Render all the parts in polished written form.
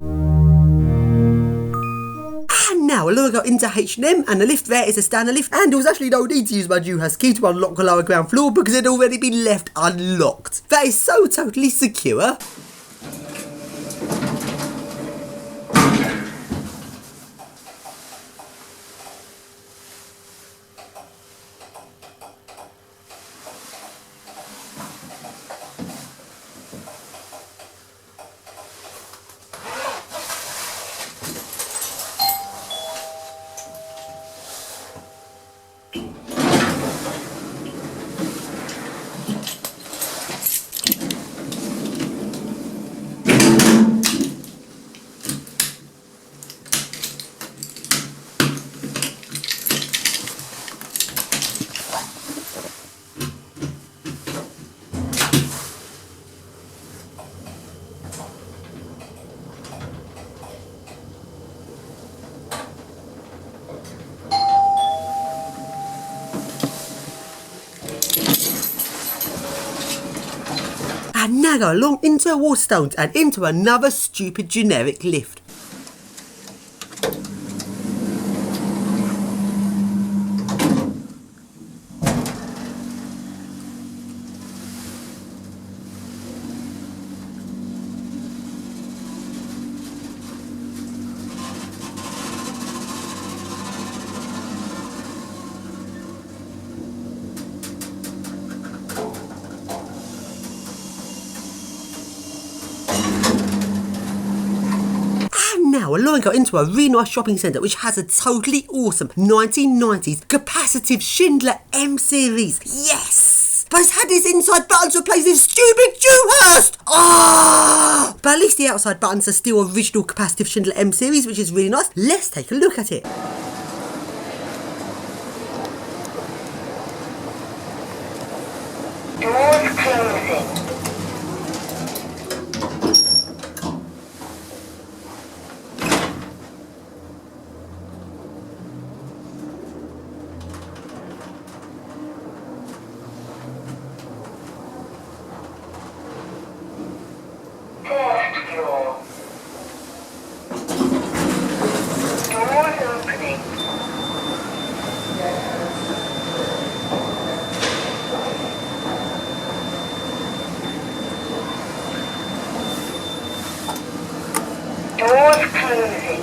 And now a lower go into H&M, and the lift there is a standard lift, and there was actually no need to use my Juhas key to unlock the lower ground floor because it had already been left unlocked. That is so totally secure. And now go along into Waterstones and into another stupid generic lift. Now, we're going to go into a really nice shopping centre which has a totally awesome 1990s capacitive Schindler M series. Yes! But it's had these inside buttons replaced with stupid Dewhurst! Ah! But at least the outside buttons are still original capacitive Schindler M series, which is really nice. Let's take a look at it. Doors closing. First floor. Doors opening. Doors closing.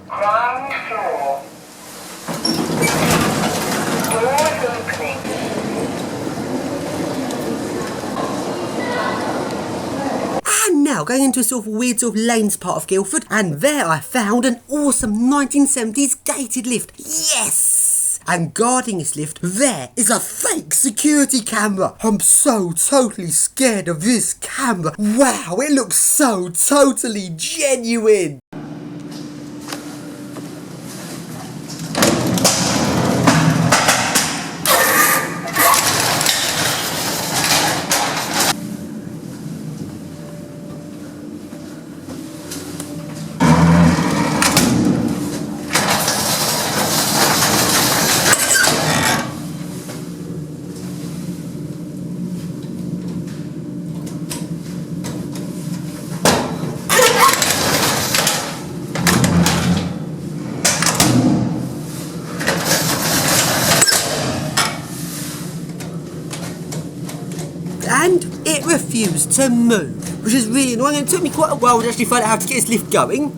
Ground floor. Doors opening. And now going into a sort of weird sort of lanes part of Guildford, and there I found an awesome 1970s gated lift. Yes! And guarding this lift, there is a fake security camera. I'm so totally scared of this camera. Wow, it looks so totally genuine. And it refused to move, which is really annoying, and it took me quite a while to actually find out how to get this lift going.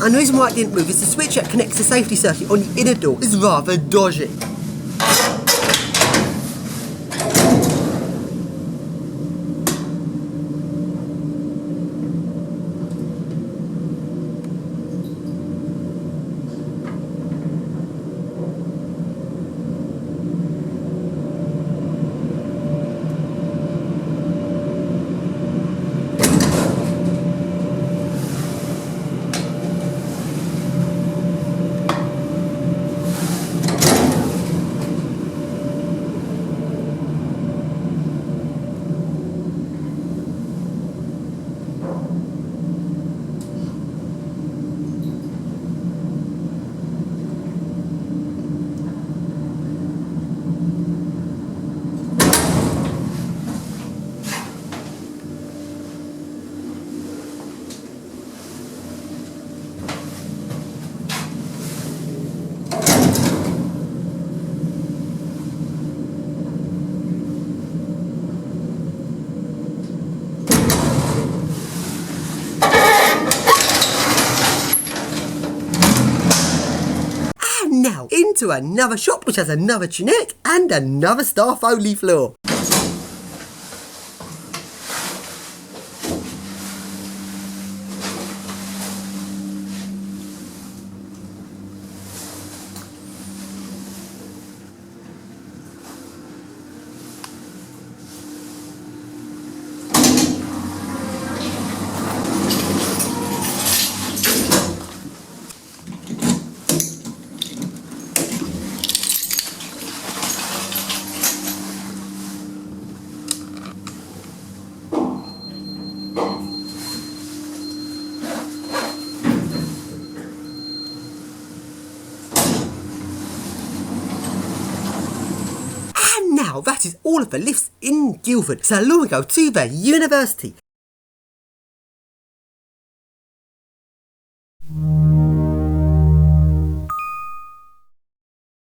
And the reason why it didn't move is the switch that connects the safety circuit on the inner door is rather dodgy. into another shop which has another tunette and another staff only floor. And now that is all of the lifts in Guildford, so now we go to the university.